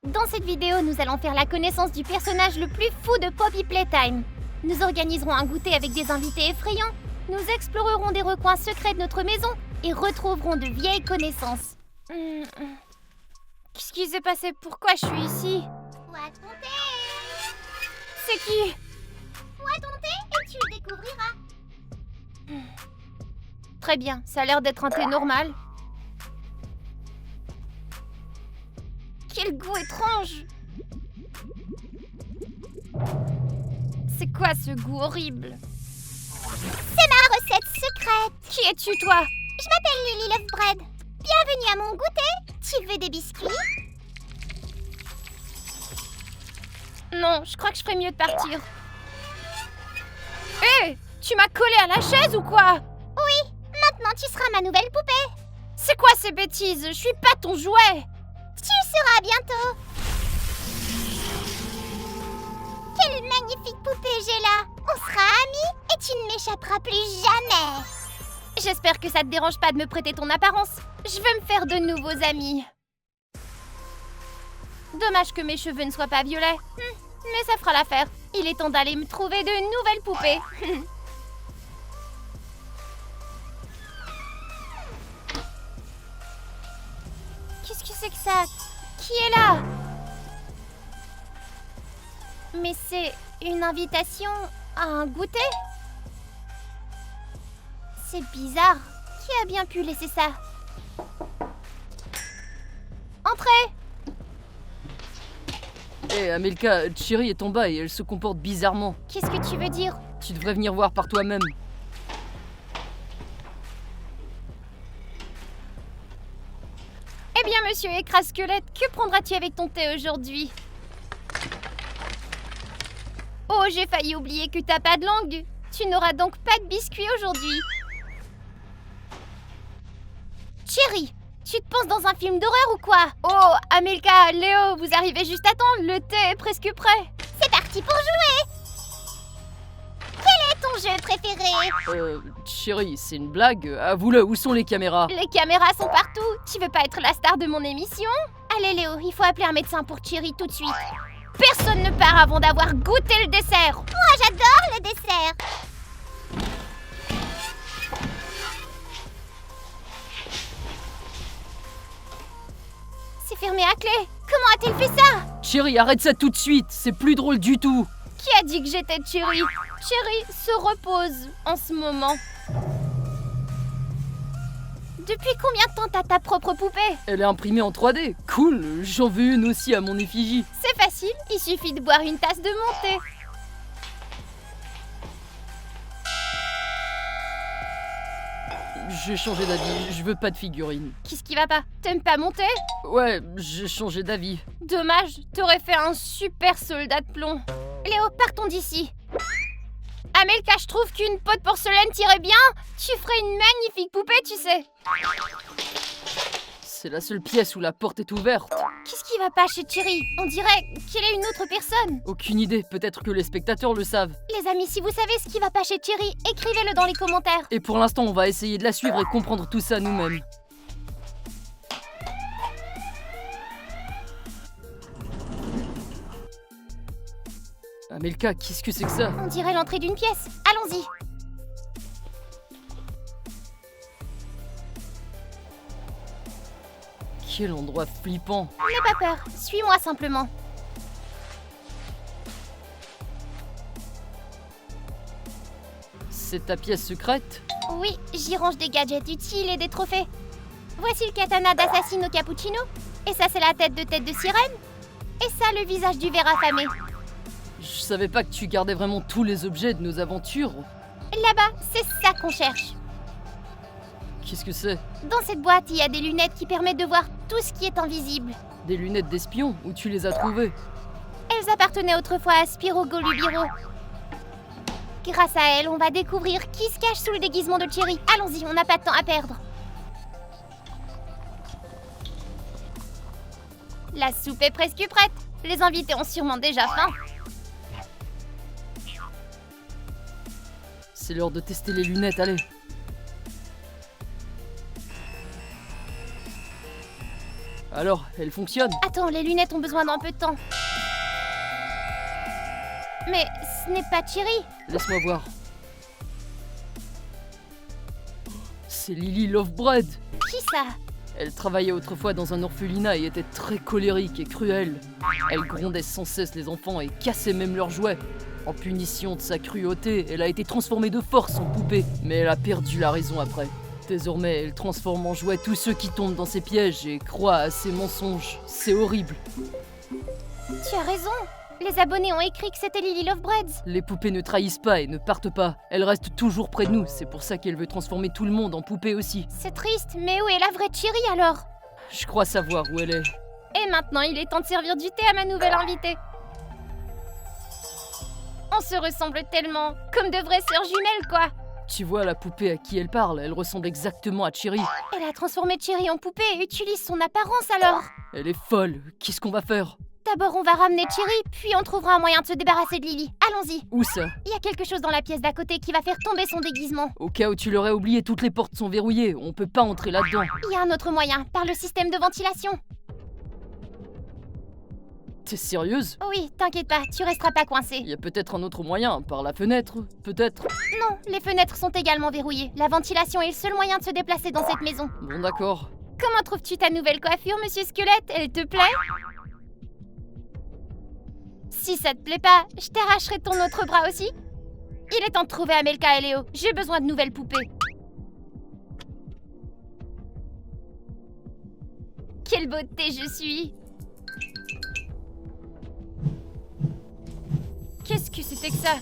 Dans cette vidéo, nous allons faire la connaissance du personnage le plus fou de Poppy Playtime. Nous organiserons un goûter avec des invités effrayants, nous explorerons des recoins secrets de notre maison et retrouverons de vieilles connaissances. Qu'est-ce qui s'est passé? Pourquoi je suis ici? Vois ton thé. C'est qui? Vois ton thé et tu le découvriras. Très bien, ça a l'air d'être un thé normal. Quel goût étrange! C'est quoi ce goût horrible? C'est ma recette secrète. Qui es-tu, toi? Je m'appelle Lily Love Bread. Bienvenue à mon goûter. Tu veux des biscuits? Non, je crois que je ferais mieux de partir. Hé! Tu m'as collé à la chaise ou quoi? Oui, maintenant tu seras ma nouvelle poupée. C'est quoi ces bêtises? Je suis pas ton jouet! Tu le seras bientôt. Quelle magnifique poupée j'ai là. On sera amis et tu ne m'échapperas plus jamais. J'espère que ça te dérange pas de me prêter ton apparence. Je veux me faire de nouveaux amis. Dommage que mes cheveux ne soient pas violets. Mais ça fera l'affaire. Il est temps d'aller me trouver de nouvelles poupées. Qu'est-ce que c'est que ça? Qui est là? Mais c'est une invitation à un goûter? C'est bizarre. Qui a bien pu laisser ça? Entrez! Hé Amelka, Cherry est en bas et elle se comporte bizarrement. Qu'est-ce que tu veux dire? Tu devrais venir voir par toi-même. Eh bien, monsieur Écrase-Squelette, que prendras-tu avec ton thé aujourd'hui? Oh, j'ai failli oublier que t'as pas de langue. Tu n'auras donc pas de biscuits aujourd'hui. Chérie, tu te penses dans un film d'horreur ou quoi? Oh, Amelka, Léo, vous arrivez juste à temps, le thé est presque prêt. C'est parti pour jouer. Quel est ton jeu préféré? Cherry, c'est une blague. Avoue-le, où sont les caméras? Les caméras sont partout. Tu veux pas être la star de mon émission? Allez Léo, il faut appeler un médecin pour Cherry tout de suite. Personne ne part avant d'avoir goûté le dessert. Moi j'adore le dessert. C'est fermé à clé. Comment a-t-il fait ça? Cherry, arrête ça tout de suite, c'est plus drôle du tout. Qui a dit que j'étais Cherry? Cherry se repose en ce moment. Depuis combien de temps t'as ta propre poupée? Elle est imprimée en 3D. Cool, j'en veux une aussi à mon effigie. C'est facile, il suffit de boire une tasse de mon thé. J'ai changé d'avis, je veux pas de figurine. Qu'est-ce qui va pas? T'aimes pas mon thé? Ouais, j'ai changé d'avis. Dommage, t'aurais fait un super soldat de plomb. Léo, partons d'ici. Amelka, je trouve qu'une peau de porcelaine t'irait bien. Tu ferais une magnifique poupée, tu sais. C'est la seule pièce où la porte est ouverte. Qu'est-ce qui va pas chez Cherry? On dirait qu'elle est une autre personne. Aucune idée, peut-être que les spectateurs le savent. Les amis, si vous savez ce qui va pas chez Cherry, écrivez-le dans les commentaires. Et pour l'instant, on va essayer de la suivre et comprendre tout ça nous-mêmes. Amelka, qu'est-ce que c'est que ça? On dirait l'entrée d'une pièce. Allons-y. Quel endroit flippant. N'aie pas peur, suis-moi simplement. C'est ta pièce secrète? Oui, j'y range des gadgets utiles et des trophées. Voici le katana d'assassine au cappuccino. Et ça, c'est la tête de sirène. Et ça, le visage du ver affamé. Je savais pas que tu gardais vraiment tous les objets de nos aventures. Là-bas, c'est ça qu'on cherche. Qu'est-ce que c'est? Dans cette boîte, il y a des lunettes qui permettent de voir tout ce qui est invisible. Des lunettes d'espion? Où tu les as trouvées? Elles appartenaient autrefois à Spyro Golubiro. Grâce à elles, on va découvrir qui se cache sous le déguisement de Cherry. Allons-y, on n'a pas de temps à perdre. La soupe est presque prête. Les invités ont sûrement déjà faim. C'est l'heure de tester les lunettes, allez. Alors, elle fonctionne? Attends, les lunettes ont besoin d'un peu de temps. Mais ce n'est pas Chiri. Laisse-moi voir. C'est Lily Lovebread. Qui ça? Elle travaillait autrefois dans un orphelinat et était très colérique et cruelle. Elle grondait sans cesse les enfants et cassait même leurs jouets. En punition de sa cruauté, elle a été transformée de force en poupée, mais elle a perdu la raison après. Désormais, elle transforme en jouet tous ceux qui tombent dans ses pièges et croient à ses mensonges. C'est horrible. Tu as raison. Les abonnés ont écrit que c'était Lily Lovebread. Les poupées ne trahissent pas et ne partent pas. Elles restent toujours près de nous. C'est pour ça qu'elle veut transformer tout le monde en poupée aussi. C'est triste, mais où est la vraie Chiri alors? Je crois savoir où elle est. Et maintenant, il est temps de servir du thé à ma nouvelle invitée. On se ressemble tellement, comme de vraies sœurs jumelles, quoi. Tu vois la poupée à qui elle parle, elle ressemble exactement à Chiri. Elle a transformé Chiri en poupée et utilise son apparence alors. Elle est folle. Qu'est-ce qu'on va faire? D'abord, on va ramener Chiri, puis on trouvera un moyen de se débarrasser de Lily. Allons-y. Où ça? Il y a quelque chose dans la pièce d'à côté qui va faire tomber son déguisement. Au cas où tu l'aurais oublié, toutes les portes sont verrouillées. On peut pas entrer là-dedans. Il y a un autre moyen, par le système de ventilation. T'es sérieuse? Oui, t'inquiète pas, tu resteras pas coincé. Il y a peut-être un autre moyen, par la fenêtre, peut-être. Non, les fenêtres sont également verrouillées. La ventilation est le seul moyen de se déplacer dans cette maison. Bon d'accord. Comment trouves-tu ta nouvelle coiffure, monsieur Squelette? Elle te plaît? Si ça te plaît pas, je t'arracherai ton autre bras aussi. Il est temps de trouver Amelka et Léo. J'ai besoin de nouvelles poupées. Quelle beauté je suis! Qu'est-ce que c'était que ça?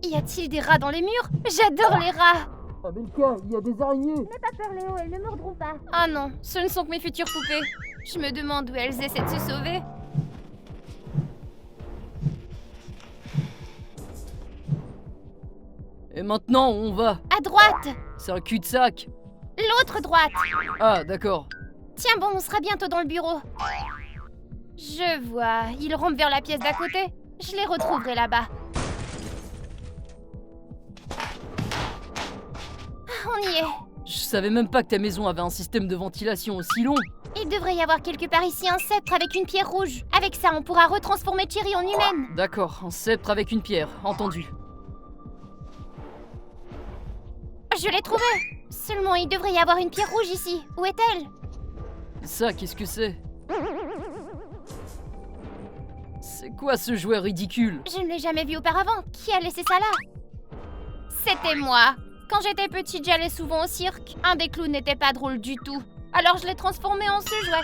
Y a-t-il des rats dans les murs? J'adore les rats! Amelka, il y a des araignées! N'aie pas peur, Léo, elles ne mordront pas. Ah non, ce ne sont que mes futures poupées. Je me demande où elles essaient de se sauver. Et maintenant, on va. À droite! C'est un cul-de-sac. L'autre droite! Ah, d'accord. Tiens bon, on sera bientôt dans le bureau. Je vois, ils rampent vers la pièce d'à côté. Je les retrouverai là-bas. On y est. Je savais même pas que ta maison avait un système de ventilation aussi long. Il devrait y avoir quelque part ici un sceptre avec une pierre rouge. Avec ça, on pourra retransformer Chiri en humaine. D'accord, un sceptre avec une pierre, entendu. Je l'ai trouvé. Seulement, il devrait y avoir une pierre rouge ici. Où est-elle? Ça, qu'est-ce que c'est? C'est quoi ce jouet ridicule? Je ne l'ai jamais vu auparavant. Qui a laissé ça là? C'était moi. Quand j'étais petite, j'allais souvent au cirque. Un des clowns n'était pas drôle du tout. Alors je l'ai transformé en ce jouet.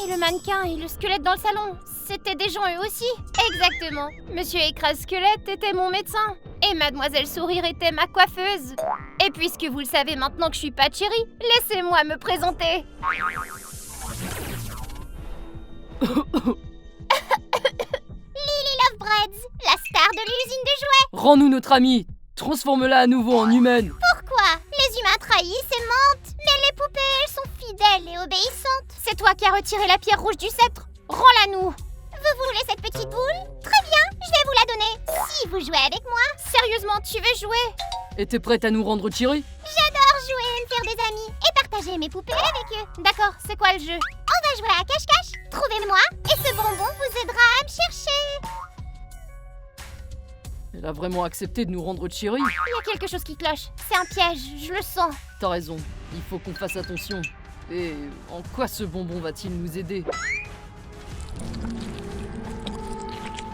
Et le mannequin et le squelette dans le salon, c'était des gens eux aussi? Exactement. Monsieur Écrase-Squelette était mon médecin. Et Mademoiselle Sourire était ma coiffeuse. Et puisque vous le savez maintenant que je suis pas Chiri, laissez-moi me présenter. Lily Lovebread, la star de l'usine de jouets. Rends-nous notre amie! Transforme-la à nouveau en humaine! Pourquoi? Les humains trahissent et mentent. Mais les poupées, elles sont fidèles et obéissantes. C'est toi qui as retiré la pierre rouge du sceptre. Rends-la nous. Vous voulez cette petite boule? Très bien, je vais vous la donner. Si vous jouez avec moi. Sérieusement, tu veux jouer? Et t'es prête à nous rendre Chiri? J'adore jouer, me faire des amis et partager mes poupées avec eux. D'accord, c'est quoi le jeu? On va jouer à cache-cache. Trouvez-moi et ce bonbon vous aidera à me chercher. Elle a vraiment accepté de nous rendre Chiri? Il y a quelque chose qui cloche. C'est un piège, je le sens. T'as raison, il faut qu'on fasse attention. Et en quoi ce bonbon va-t-il nous aider?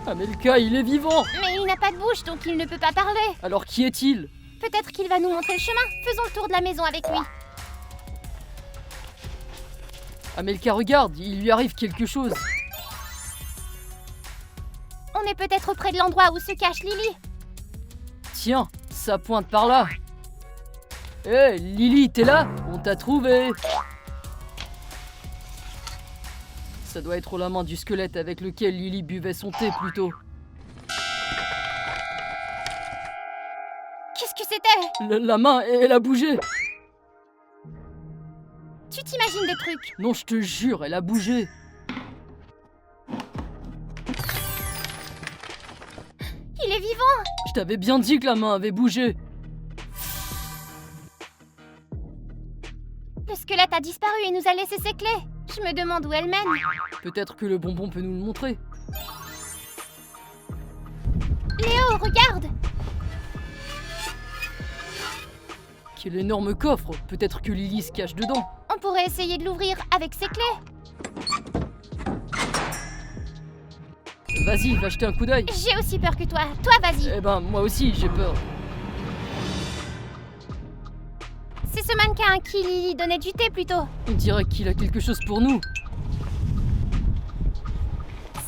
Amelka, il est vivant! Mais il n'a pas de bouche, donc il ne peut pas parler. Alors qui est-il? Peut-être qu'il va nous montrer le chemin. Faisons le tour de la maison avec lui. Amelka, regarde, il lui arrive quelque chose. On est peut-être près de l'endroit où se cache Lily. Tiens, ça pointe par là. Hé, Lily, t'es là? On t'a trouvé. Ça doit être la main du squelette avec lequel Lily buvait son thé plus tôt. Qu'est-ce que c'était? La main, elle a bougé. Tu t'imagines des trucs? Non, je te jure, elle a bougé. Il est vivant. Je t'avais bien dit que la main avait bougé. squelette a disparu et nous a laissé ses clés. Je me demande où elle mène. Peut-être que le bonbon peut nous le montrer. Léo, regarde! Quel énorme coffre! Peut-être que Lily se cache dedans. On pourrait essayer de l'ouvrir avec ses clés. Vas-y, va jeter un coup d'œil. J'ai aussi peur que toi. Toi, vas-y. Eh ben, moi aussi, j'ai peur. C'est ce mannequin à qui Lily donnait du thé plutôt. On dirait qu'il a quelque chose pour nous.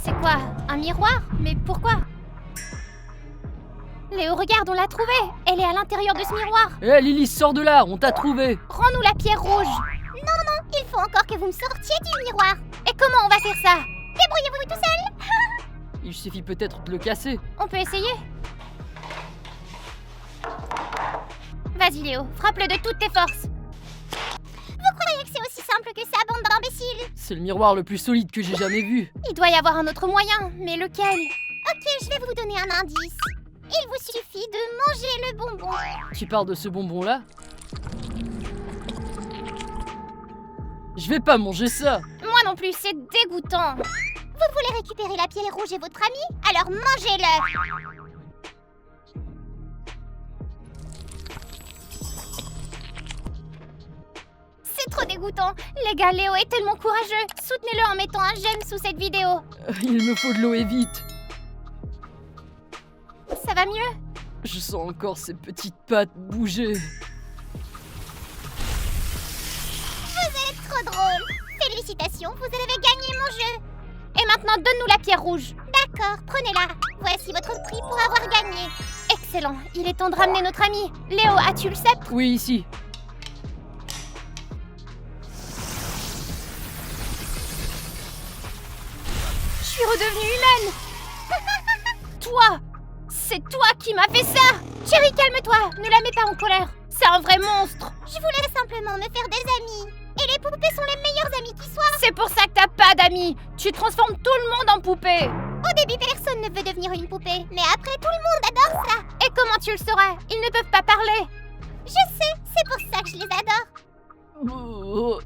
C'est quoi? Un miroir? Mais pourquoi? Léo, regarde, on l'a trouvée. Elle est à l'intérieur de ce miroir. Eh Lily, sors de là, on t'a trouvé. Rends-nous la pierre rouge. Il faut encore que vous me sortiez du miroir. Et comment on va faire ça? Débrouillez-vous tout seul. Il suffit peut-être de le casser. On peut essayer? Vas-y Léo, frappe-le de toutes tes forces. Vous croyez que c'est aussi simple que ça, bande d'imbéciles? C'est le miroir le plus solide que j'ai jamais vu. Il doit y avoir un autre moyen, mais lequel? Ok, je vais vous donner un indice. Il vous suffit de manger le bonbon. Tu parles de ce bonbon-là? Je vais pas manger ça. Moi non plus, c'est dégoûtant. Vous voulez récupérer la pierre rouge et votre ami? Alors mangez-le. C'est trop dégoûtant. Les gars, Léo est tellement courageux. Soutenez-le en mettant un j'aime sous cette vidéo. Il me faut de l'eau et vite. Ça va mieux? Je sens encore ses petites pattes bouger. Trop drôle. Félicitations, vous avez gagné mon jeu. Et maintenant, donne-nous la pierre rouge. D'accord, prenez-la. Voici votre prix pour avoir gagné. Excellent. Il est temps de ramener notre ami. Léo, as-tu le sceptre? Oui, ici. Je suis redevenue humaine. Toi! C'est toi qui m'as fait ça! Chérie, calme-toi! Ne la mets pas en colère. C'est un vrai monstre. Je voulais simplement me faire des amis. Et les poupées sont les meilleurs amis qui soient. C'est pour ça que t'as pas d'amis. Tu transformes tout le monde en poupée. Au début, personne ne veut devenir une poupée. Mais après, tout le monde adore ça. Et comment tu le saurais? Ils ne peuvent pas parler. Je sais, c'est pour ça que je les adore. Oh,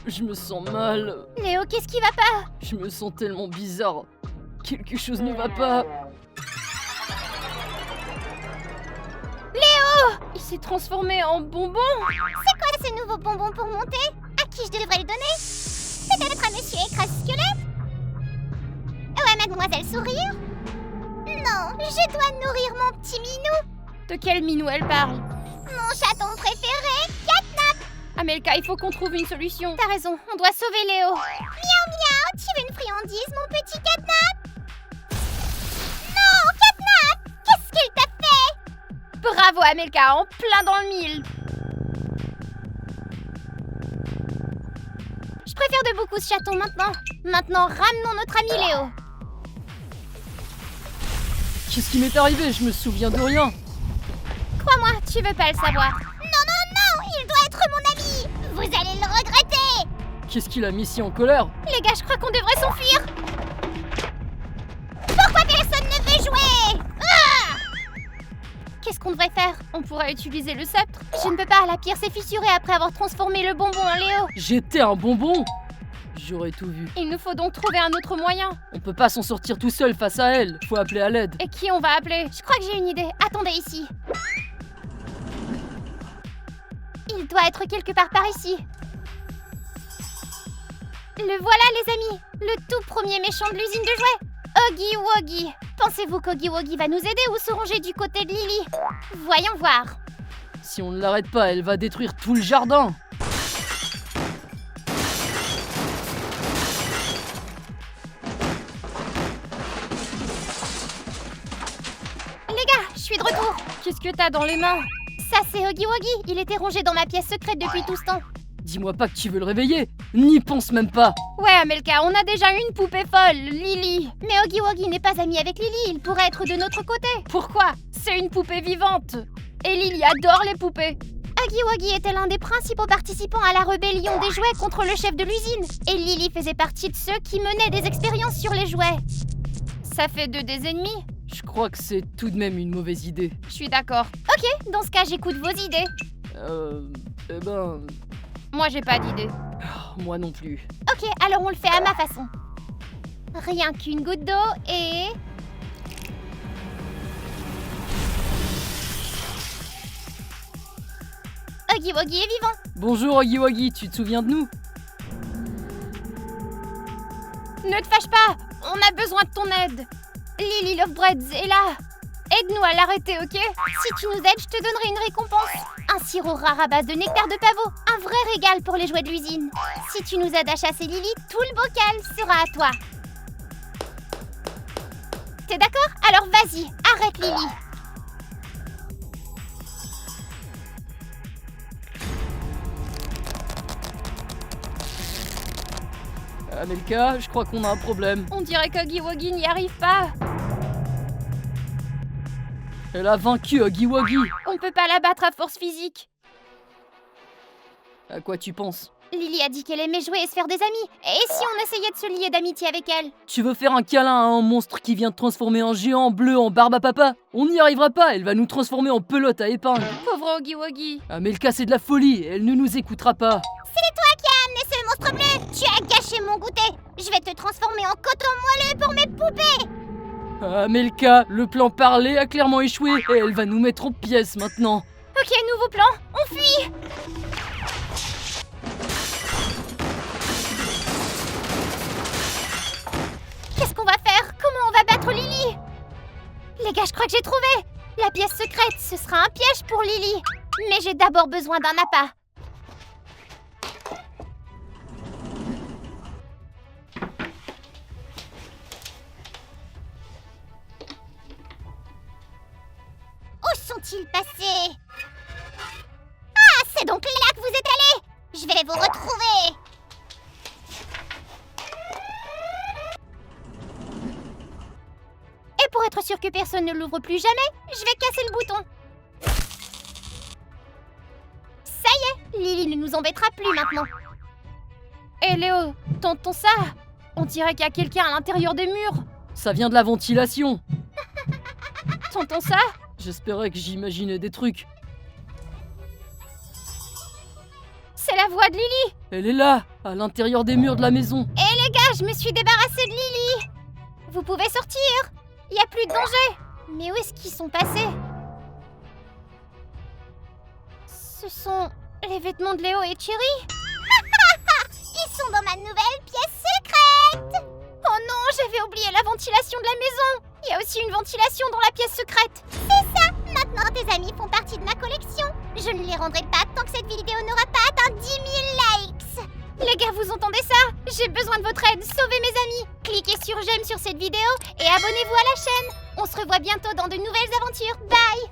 je me sens mal. Léo, qu'est-ce qui va pas? Je me sens tellement bizarre. Quelque chose ne va pas. Léo! Il s'est transformé en bonbon. C'est quoi ce nouveau bonbon pour monter? À qui je devrais le donner? Peut-être à Monsieur Écrase-Squelette? Ouais, Mademoiselle Sourire? Non, je dois nourrir mon petit minou. De quel minou elle parle? Mon chaton préféré, Catnap. Amelka, il faut qu'on trouve une solution. T'as raison, on doit sauver Léo. Miaou miaou, tu veux une friandise, mon petit Catnap? Non, Catnap! Qu'est-ce qu'il t'a fait? Bravo Amelka, en plein dans le mille. Je préfère de beaucoup ce chaton maintenant. Maintenant, ramenons notre ami Léo. Qu'est-ce qui m'est arrivé? Je me souviens de rien. Crois-moi, tu veux pas le savoir. Non, il doit être mon ami. Vous allez le regretter. Qu'est-ce qu'il a mis si en colère? Les gars, je crois qu'on devrait s'enfuir. Pourquoi personne ne veut jouer? Qu'est-ce qu'on devrait faire? On pourrait utiliser le sceptre. Je ne peux pas, la pierre s'est fissurée après avoir transformé le bonbon en Léo. J'étais un bonbon. J'aurais tout vu. Il nous faut donc trouver un autre moyen. On peut pas s'en sortir tout seul face à elle. Faut appeler à l'aide. Et qui on va appeler? Je crois que j'ai une idée. Attendez ici. Il doit être quelque part par ici. Le voilà les amis. Le tout premier méchant de l'usine de jouets. Oggy Woggy. Pensez-vous qu'Oggy Woggy va nous aider ou se ranger du côté de Lily? Voyons voir. Si on ne l'arrête pas, elle va détruire tout le jardin. Les gars, je suis de retour. Qu'est-ce que t'as dans les mains? Ça c'est Oggy Woggy. Il était rangé dans ma pièce secrète depuis tout ce temps. Dis-moi pas que tu veux le réveiller. N'y pense même pas. Ouais Amelka, on a déjà une poupée folle, Lily. Mais Oggy Woggy n'est pas ami avec Lily, il pourrait être de notre côté. Pourquoi? C'est une poupée vivante. Et Lily adore les poupées. Oggy Woggy était l'un des principaux participants à la rébellion des jouets contre le chef de l'usine. Et Lily faisait partie de ceux qui menaient des expériences sur les jouets. Ça fait d'eux des ennemis? Je crois que c'est tout de même une mauvaise idée. Je suis d'accord. Ok, dans ce cas, j'écoute vos idées. Eh ben... Moi j'ai pas d'idée. Moi non plus. Ok, alors on le fait à ma façon. Rien qu'une goutte d'eau et... Huggy Wuggy est vivant. Bonjour Huggy Wuggy, tu te souviens de nous? Ne te fâche pas, on a besoin de ton aide. Lily Lovebreads est là. Aide-nous à l'arrêter, ok? Si tu nous aides, je te donnerai une récompense. Un sirop rare à base de nectar de pavot. Un vrai régal pour les jouets de l'usine. Si tu nous aides à chasser Lily, tout le bocal sera à toi. T'es d'accord? Alors vas-y, arrête Lily. Amelka, je crois qu'on a un problème. On dirait qu'Huggy Wuggy n'y arrive pas. Elle a vaincu Huggy Wuggy. On peut pas la battre à force physique. À quoi tu penses? Lily a dit qu'elle aimait jouer et se faire des amis. Et si on essayait de se lier d'amitié avec elle? Tu veux faire un câlin à un monstre qui vient de transformer un géant bleu en barbe à papa? On n'y arrivera pas, elle va nous transformer en pelote à épingle. Pauvre Huggy Wuggy. Amelka, c'est de la folie, elle ne nous écoutera pas. C'est toi qui as amené ce monstre bleu. Tu as gâché mon goûter. Je vais te transformer en coton moelleux pour mes poupées. Amelka, le plan parlé a clairement échoué et elle va nous mettre en pièces maintenant. Ok, nouveau plan, on fuit. Qu'est-ce qu'on va faire? Comment on va battre Lily? Les gars, je crois que j'ai trouvé. La pièce secrète, ce sera un piège pour Lily. Mais j'ai d'abord besoin d'un appât. Où sont-ils passés? Ah, c'est donc là que vous êtes allés. Je vais vous retrouver. Et pour être sûr que personne ne l'ouvre plus jamais, je vais casser le bouton. Ça y est, Lily ne nous embêtera plus maintenant. Hé Léo, t'entends ça? On dirait qu'il y a quelqu'un à l'intérieur des murs. Ça vient de la ventilation. T'entends ça? J'espérais que j'imaginais des trucs. C'est la voix de Lily. Elle est là, à l'intérieur des murs de la maison. Hé les gars, je me suis débarrassée de Lily. Vous pouvez sortir. Il n'y a plus de danger. Mais où est-ce qu'ils sont passés? Ce sont les vêtements de Léo et Cherry. Ils sont dans ma nouvelle pièce secrète. Oh non, j'avais oublié la ventilation de la maison. Il y a aussi une ventilation dans la pièce secrète. C'est ça. Maintenant, tes amis font partie de ma collection. Je ne les rendrai pas tant que cette vidéo n'aura pas atteint 10 000 likes. Les gars, vous entendez ça? J'ai besoin de votre aide, sauvez mes amis. Cliquez sur j'aime sur cette vidéo et abonnez-vous à la chaîne. On se revoit bientôt dans de nouvelles aventures. Bye!